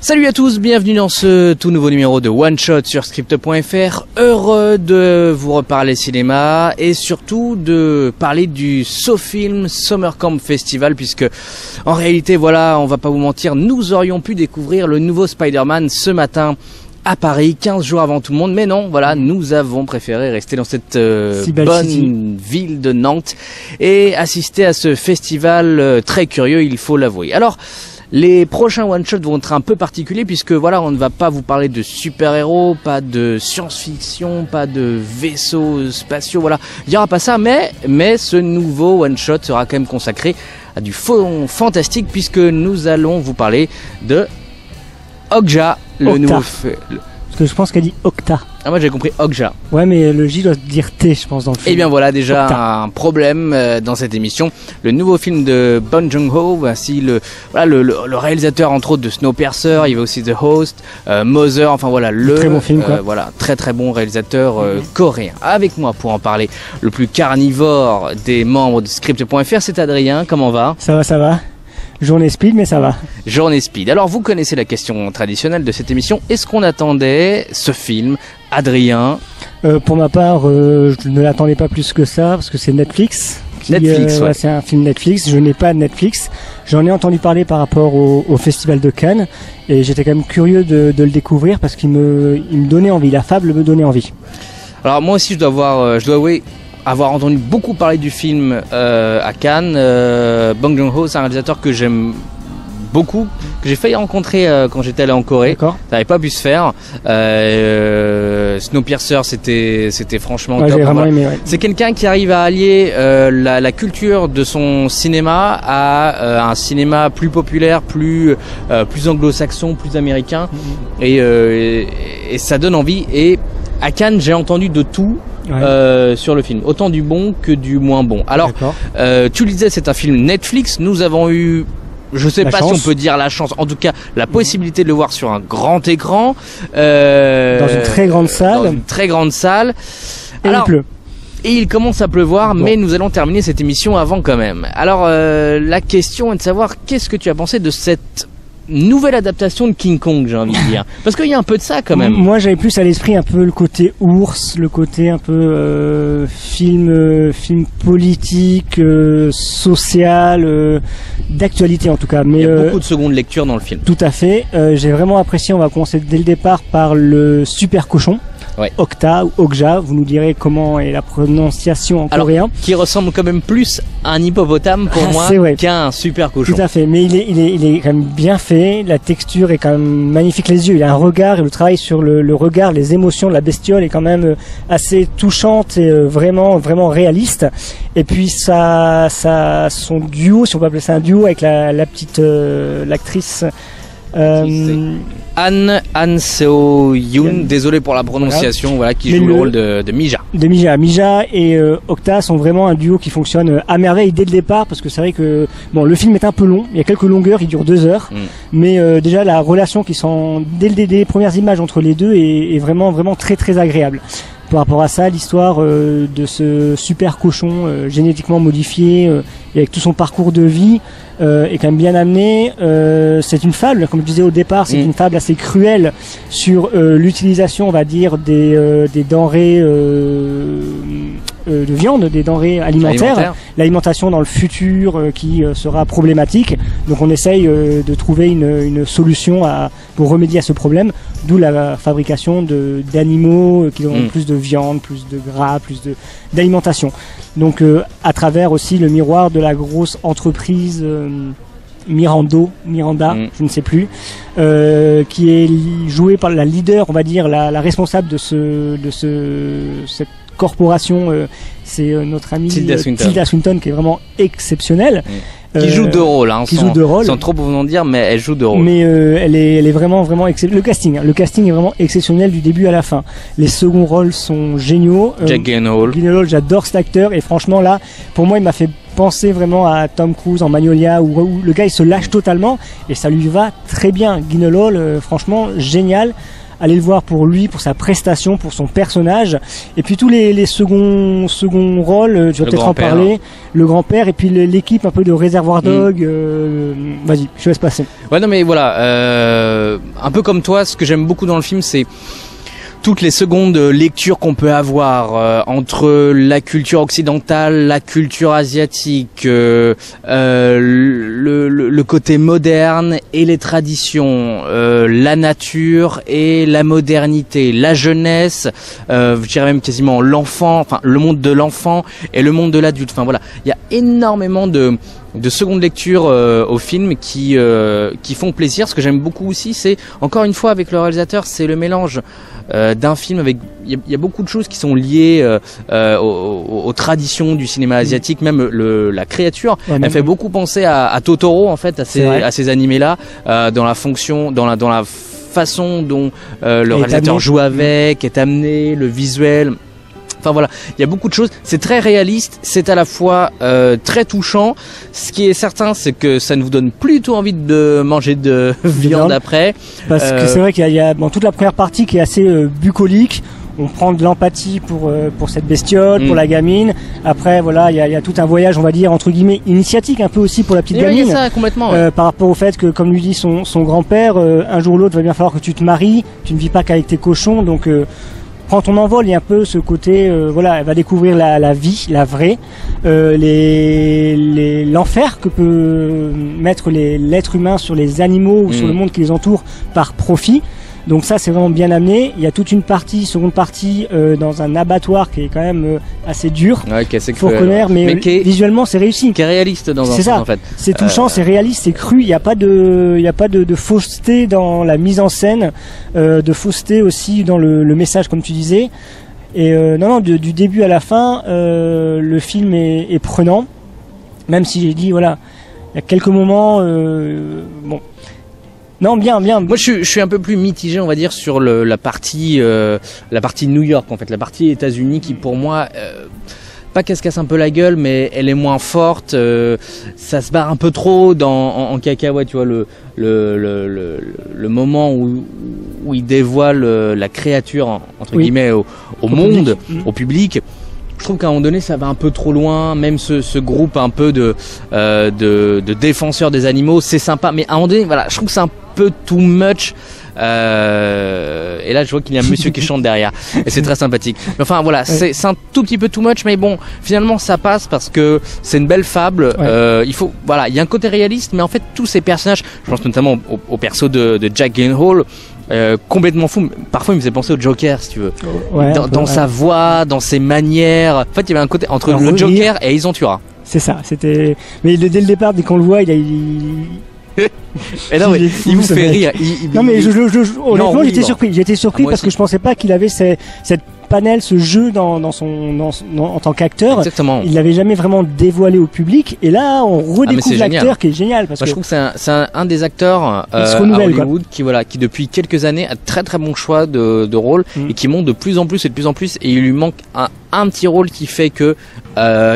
Salut à tous, bienvenue dans ce tout nouveau numéro de One Shot sur Script.fr. Heureux de vous reparler cinéma et surtout de parler du SoFilm Summer Camp Festival, puisque en réalité, voilà, on va pas vous mentir, nous aurions pu découvrir le nouveau Spider-Man ce matin à Paris, 15 jours avant tout le monde, mais non, voilà, nous avons préféré rester dans cette bonne ville de Nantes et assister à ce festival très curieux, il faut l'avouer. Alors, les prochains one-shots vont être un peu particuliers puisque voilà, on ne va pas vous parler de super-héros, pas de science-fiction, pas de vaisseaux spatiaux, voilà. Il n'y aura pas ça, mais ce nouveau one-shot sera quand même consacré à du fantastique puisque nous allons vous parler de Okja, le nouveau... Parce que je pense qu'elle dit Octa. Ah, moi j'ai compris Okja. Ouais, mais le J doit dire T, je pense, dans le film. Eh bien voilà déjà Okta. Un problème dans cette émission. Le nouveau film de Bong Joon-ho, voici le réalisateur entre autres de Snowpiercer, il y avait aussi The Host, Mother, enfin voilà le très bon film quoi. Voilà, très très bon réalisateur coréen. Avec moi pour en parler, le plus carnivore des membres de Script.fr, c'est Adrien. Comment va? Ça va. Journée speed, mais ça va. Journée speed. Alors vous connaissez la question traditionnelle de cette émission. Est-ce qu'on attendait ce film, Adrien? Pour ma part, je ne l'attendais pas plus que ça, parce que c'est Netflix. Netflix, ouais. C'est un film Netflix. Je n'ai pas Netflix. J'en ai entendu parler par rapport au Festival de Cannes, et j'étais quand même curieux de le découvrir parce qu'il me donnait envie. La fable me donnait envie. Alors moi aussi, je dois avouer avoir entendu beaucoup parler du film à Cannes. Bong Joon-ho, c'est un réalisateur que j'aime beaucoup, que j'ai failli rencontrer quand j'étais allé en Corée. D'accord. Ça n'avait pas pu se faire. Snowpiercer, c'était franchement ouais, top. j'ai vraiment aimé, ouais. C'est quelqu'un qui arrive à allier la culture de son cinéma à un cinéma plus populaire, plus anglo-saxon, plus américain, et ça donne envie. Et à Cannes, j'ai entendu de tout. Ouais. Sur le film, autant du bon que du moins bon. Alors, tu le disais, c'est un film Netflix. Nous avons eu, je sais pas si on peut dire la chance, en tout cas la possibilité de le voir sur un grand écran, dans une très grande salle. Dans une très grande salle. Et alors, il pleut. Et il commence à pleuvoir, mais nous allons terminer cette émission avant quand même. Alors, la question est de savoir qu'est-ce que tu as pensé de cette nouvelle adaptation de King Kong, j'ai envie de dire. Parce qu'il y a un peu de ça quand même. Moi j'avais plus à l'esprit un peu le côté ours, le côté un peu film politique, social, d'actualité en tout cas. Mais il y a beaucoup de secondes lecture dans le film. Tout à fait. J'ai vraiment apprécié, on va commencer dès le départ par le super cochon. Ouais. Okta ou Okja, vous nous direz comment est la prononciation en coréen. Qui ressemble quand même plus à un hippopotame pour moi qu'à un super cochon. Tout à fait, mais il est quand même bien fait, la texture est quand même magnifique, les yeux, il a un regard et le travail sur le regard, les émotions de la bestiole est quand même assez touchante et vraiment réaliste. Et puis son duo, si on peut appeler ça un duo, avec la petite l'actrice Han Seo-yoon, désolé pour la prononciation, voilà, qui joue le rôle de Mija. Mija et Okta sont vraiment un duo qui fonctionne à merveille dès le départ, parce que c'est vrai que le film est un peu long, il y a quelques longueurs, il dure 2 heures, mais déjà la relation qui sont dès les premières images entre les deux est vraiment très très agréable. Par rapport à ça, l'histoire de ce super cochon génétiquement modifié et avec tout son parcours de vie est quand même bien amené. C'est une fable, comme je disais au départ, c'est une fable assez cruelle sur l'utilisation, on va dire, des denrées de viande, des denrées alimentaires. L'alimentation dans le futur qui sera problématique. Donc on essaye de trouver une solution pour remédier à ce problème, d'où la fabrication d'animaux qui ont plus de viande, plus de gras, plus d'alimentation. Donc à travers aussi le miroir de la grosse entreprise Miranda, je ne sais plus, qui est jouée par la leader, on va dire, la responsable de cette corporation, c'est notre amie Tilda Swinton, qui est vraiment exceptionnelle. Qui joue 2 rôles, sans trop vous en dire, mais elle joue 2 rôles. Mais elle est vraiment exceptionnelle. Le casting est vraiment exceptionnel du début à la fin. Les seconds rôles sont géniaux. Jack Gyllenhaal, j'adore cet acteur, et franchement là, pour moi, il m'a fait penser vraiment à Tom Cruise en Magnolia, où le gars il se lâche totalement et ça lui va très bien. Gyllenhaal, franchement génial. allez le voir pour lui, pour sa prestation, pour son personnage. Et puis tous les seconds rôles, tu vas peut-être en parler. Le grand-père et puis l'équipe un peu de Réservoir Dog. Vas-y, je te laisse passer. Ouais, non mais voilà, un peu comme toi, ce que j'aime beaucoup dans le film, c'est toutes les secondes lectures qu'on peut avoir entre la culture occidentale, la culture asiatique, le côté moderne et les traditions, la nature et la modernité, la jeunesse, je dirais même quasiment l'enfant, enfin le monde de l'enfant et le monde de l'adulte. Enfin voilà, il y a énormément de seconde lecture au film qui font plaisir. Ce que j'aime beaucoup aussi, c'est encore une fois avec le réalisateur, c'est le mélange d'un film avec il y a beaucoup de choses qui sont liées aux traditions du cinéma asiatique, même la créature. Ouais, elle fait beaucoup penser à Totoro en fait, à ces animés là, dans la fonction, dans la façon dont le réalisateur joue avec, est amené, le visuel. Enfin voilà, il y a beaucoup de choses. C'est très réaliste, c'est à la fois très touchant. Ce qui est certain, c'est que ça ne vous donne plus du tout envie de manger de viande après. Parce que c'est vrai qu'il y a toute la première partie qui est assez bucolique. On prend de l'empathie pour cette bestiole, pour la gamine. Après, voilà, il y a tout un voyage, on va dire entre guillemets initiatique, un peu aussi pour la petite gamine. Il y a ça complètement. Par rapport au fait que, comme lui dit son grand-père, un jour ou l'autre, va bien falloir que tu te maries. Tu ne vis pas qu'avec tes cochons, donc. Prends ton envol, il y a un peu ce côté, voilà, elle va découvrir la vie, la vraie, l'enfer que peut mettre l'être humain sur les animaux ou sur le monde qui les entoure par profit. Donc ça, c'est vraiment bien amené. Il y a toute une seconde partie dans un abattoir qui est quand même assez dur. Ouais, qui est assez faut reconnaître, mais visuellement, c'est réussi. Qui est réaliste dans un sens, en fait. C'est touchant, c'est réaliste, c'est cru. Il n'y a pas de fausseté dans la mise en scène, de fausseté aussi dans le message, comme tu disais. Et non, du début à la fin, le film est prenant. Même si j'ai dit, voilà, il y a quelques moments, bon. Non, bien. Moi, je suis un peu plus mitigé, on va dire, sur la partie New York, en fait, la partie États-Unis, qui pour moi, pas qu'elle se casse un peu la gueule, mais elle est moins forte. Ça se barre un peu trop en cacahuète, tu vois, le moment où il dévoile la créature entre guillemets au monde, au public. Je trouve qu'à un moment donné ça va un peu trop loin, même ce groupe un peu de défenseurs des animaux, c'est sympa, mais à un moment donné, voilà, je trouve que c'est un peu too much. Et là je vois qu'il y a un monsieur qui chante derrière et c'est très sympathique, mais enfin voilà, c'est un tout petit peu too much, mais bon, finalement ça passe parce que c'est une belle fable. Il faut, voilà, il y a un côté réaliste, mais en fait tous ces personnages, je pense notamment au perso de Jack Gyllenhaal, complètement fou. Parfois il me faisait penser au Joker, si tu veux, dans sa voix, dans ses manières. En fait il y avait un côté entre le Joker et Ace Ventura. C'est ça, c'était, mais dès le départ, dès qu'on le voit, il et non, mais il vous fait rire. Non mais honnêtement, j'étais surpris parce que je pensais pas qu'il avait cette panel, ce jeu en tant qu'acteur. Exactement. Il l'avait jamais vraiment dévoilé au public, et là on redécouvre l'acteur qui est génial, parce que je trouve que c'est un des acteurs à Hollywood qui depuis quelques années a très très bon choix de rôle et qui monte de plus en plus, et il lui manque un petit rôle qui fait que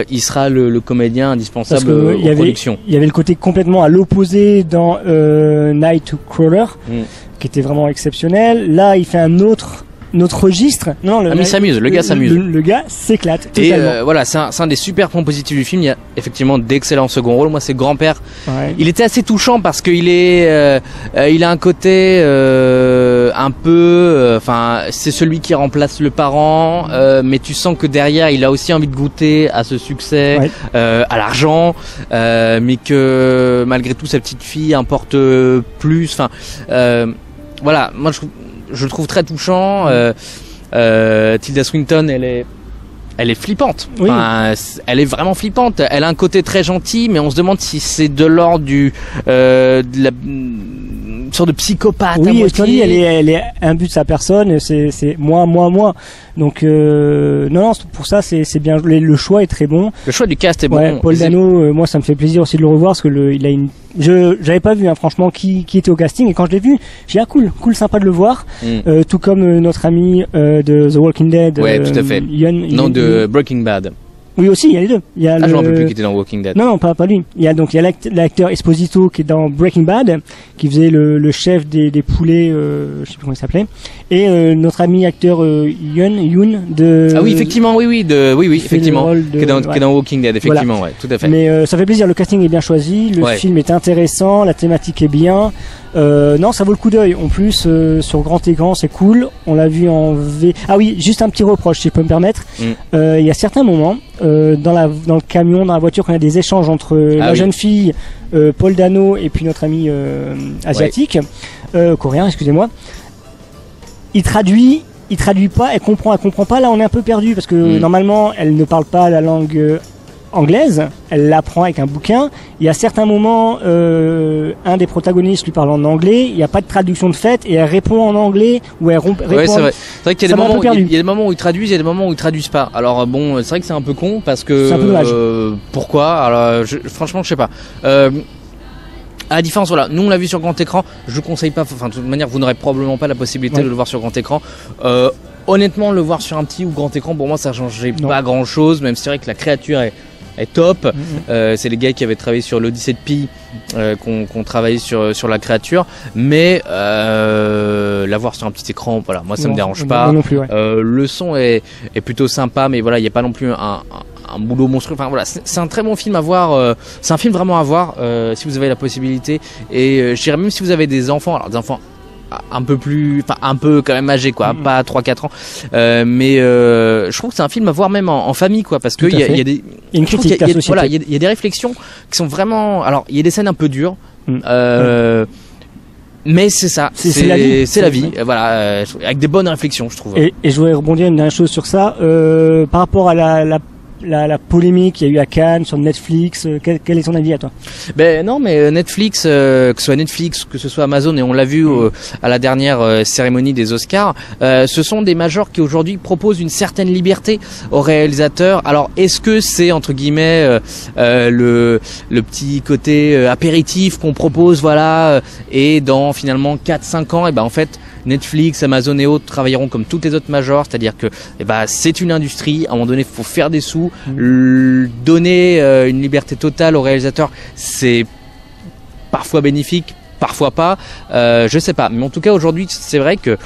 il sera le comédien indispensable aux productions. Il y avait le côté complètement à l'opposé dans Nightcrawler, qui était vraiment exceptionnel. Là il fait un autre registre. Non, il s'amuse, le gars s'amuse. Le gars s'éclate et totalement. Voilà, c'est un des super points positifs du film. Il y a effectivement d'excellents second rôles. Moi, c'est grand-père. Ouais. Il était assez touchant parce qu'il il a un côté un peu, enfin, c'est celui qui remplace le parent, mais tu sens que derrière, il a aussi envie de goûter à ce succès, à l'argent, mais que malgré tout, sa petite fille importe plus. Enfin, voilà, moi je le trouve très touchant. Tilda Swinton, elle est flippante. Oui. Enfin, elle est vraiment flippante. Elle a un côté très gentil, mais on se demande si c'est de l'ordre de la sorte de psychopathe. Oui, elle est imbue de sa personne. C'est moi. Donc non, pour ça c'est bien. Le choix est très bon. Le choix du cast est bon. Paul Dano, moi ça me fait plaisir aussi de le revoir parce que il a j'avais pas vu franchement qui était au casting, et quand je l'ai vu, j'ai dit cool, sympa de le voir. Tout comme notre ami de The Walking Dead. Ouais, tout à fait. De Breaking Bad. Oui, aussi, il y a les deux. Il y a je m'en rappelle plus qui était dans Walking Dead. Non, pas lui. Il y a l'acteur Esposito qui est dans Breaking Bad, qui faisait le chef des poulets, je sais plus comment il s'appelait. Et notre ami acteur Yoon de. Ah oui, effectivement, oui, effectivement. Qui est dans Walking Dead, effectivement, voilà. Ouais, tout à fait. Mais ça fait plaisir. Le casting est bien choisi, le film est intéressant, la thématique est bien. Non, ça vaut le coup d'œil. En plus, sur grand écran, c'est cool. On l'a vu en V. Ah oui, juste un petit reproche, si je peux me permettre. Il y a certains moments dans le camion, dans la voiture, quand il y a des échanges entre la jeune fille, Paul Dano, et puis notre ami asiatique, coréen, excusez-moi. Il traduit pas, elle comprend pas. Là, on est un peu perdu parce que normalement, elle ne parle pas la langue anglaise, elle l'apprend avec un bouquin. Il y a certains moments, un des protagonistes lui parle en anglais, il n'y a pas de traduction de fait et elle répond en anglais ou elle répond. Ouais, c'est vrai. C'est vrai qu'il y a des moments où ils traduisent, il y a des moments où ils traduisent pas. Alors bon, c'est vrai que c'est un peu con parce que. C'est un peu dommage. Pourquoi? Alors, franchement, je sais pas. À la différence, voilà, nous on l'a vu sur grand écran. Je vous conseille pas. Enfin, de toute manière, vous n'aurez probablement pas la possibilité de le voir sur grand écran. Honnêtement, le voir sur un petit ou grand écran, pour moi, ça changeait pas grand chose. Même si c'est vrai que la créature est top. C'est les gars qui avaient travaillé sur l'Odyssée de Pi qu'on travaillé sur la créature, mais la voir sur un petit écran, voilà, moi ça me dérange pas. Non plus, le son est plutôt sympa, mais voilà, il n'y a pas non plus un boulot monstrueux. Enfin voilà, c'est un très bon film à voir. C'est un film vraiment à voir si vous avez la possibilité. Et je dirais même si vous avez des enfants, alors des enfants un peu quand même âgé quoi, pas 3-4 ans, mais je trouve que c'est un film à voir même en famille quoi, parce que il y a des une critique voilà, il y a des réflexions qui sont vraiment, alors il y a des scènes un peu dures, mais c'est ça, c'est la vie, voilà, avec des bonnes réflexions je trouve. Et je voudrais rebondir une dernière chose sur ça, par rapport à la polémique qu'il y a eu à Cannes sur Netflix, quel est ton avis à toi? Ben non, mais Netflix, que ce soit Netflix, que ce soit Amazon, et on l'a vu à la dernière cérémonie des Oscars, ce sont des majors qui aujourd'hui proposent une certaine liberté aux réalisateurs. Alors est-ce que c'est entre guillemets le petit côté apéritif qu'on propose, voilà, et dans finalement 4-5 ans, et ben en fait Netflix, Amazon et autres travailleront comme toutes les autres majors, c'est-à-dire que c'est une industrie, à un moment donné il faut faire des sous, donner une liberté totale aux réalisateurs, c'est parfois bénéfique, parfois pas, je sais pas, mais en tout cas aujourd'hui c'est vrai que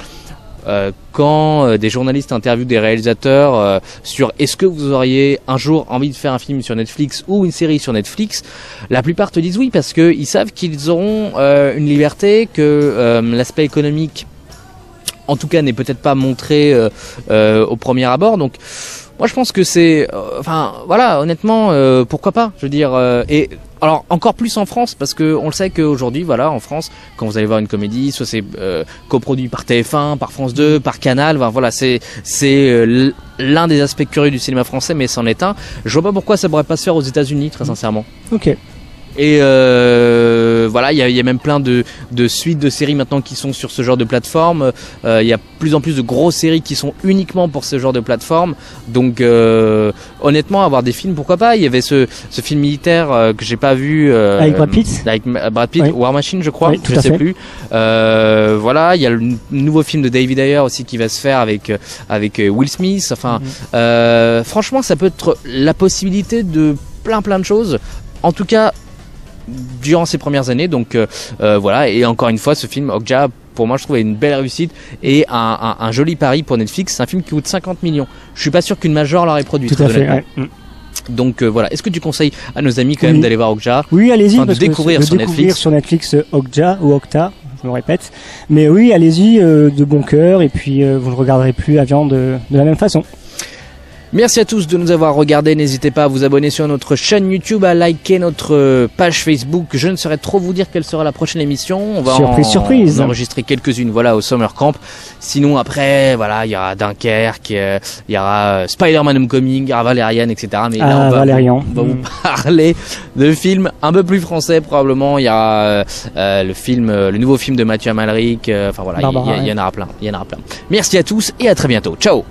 quand des journalistes interviewent des réalisateurs sur est-ce que vous auriez un jour envie de faire un film sur Netflix ou une série sur Netflix, la plupart te disent oui parce qu'ils savent qu'ils auront une liberté, que l'aspect économique en tout cas n'est peut-être pas montré au premier abord. Donc moi je pense que c'est enfin voilà, honnêtement pourquoi pas, je veux dire et alors encore plus en France parce que on le sait qu'aujourd'hui voilà, en France quand vous allez voir une comédie, soit c'est coproduit par TF1, par France 2, par Canal, enfin, voilà, c'est l'un des aspects curieux du cinéma français, mais c'en est un. Je vois pas pourquoi ça pourrait pas se faire aux États-Unis, très sincèrement. OK. Et voilà, il y a même plein de suites de séries maintenant qui sont sur ce genre de plateforme. Il y a plus en plus de grosses séries qui sont uniquement pour ce genre de plateforme. Donc honnêtement, avoir des films, pourquoi pas. Il y avait ce film militaire que j'ai pas vu avec Brad Pitt. Avec Brad Pitt, oui. War Machine, je crois. Oui, je sais plus. Voilà, il y a le nouveau film de David Ayer aussi qui va se faire avec Will Smith. Enfin, franchement, ça peut être la possibilité de plein de choses. En tout cas, durant ces premières années, donc voilà, et encore une fois ce film Okja pour moi je trouve une belle réussite et un joli pari pour Netflix. C'est un film qui coûte 50 millions, je suis pas sûr qu'une major l'aurait produit. Tout à fait, ouais. Donc voilà, est-ce que tu conseilles à nos amis quand même d'aller voir Okja? Oui, allez-y, parce de découvrir sur Netflix Okja ou Okta, je me répète, mais oui, allez-y de bon cœur, et puis vous ne regarderez plus la viande de la même façon. Merci à tous de nous avoir regardés. N'hésitez pas à vous abonner sur notre chaîne YouTube, à liker notre page Facebook. Je ne saurais trop vous dire quelle sera la prochaine émission. On va surprise. enregistrer quelques-unes, voilà, au Summer Camp. Sinon après, voilà, il y aura Dunkerque, il y aura Spider-Man Homecoming, il y aura Valérian, etc. Mais là, on va vous parler de films un peu plus français probablement. Il y aura le nouveau film de Mathieu Amalric. Enfin voilà, il y en aura plein. Merci à tous et à très bientôt. Ciao.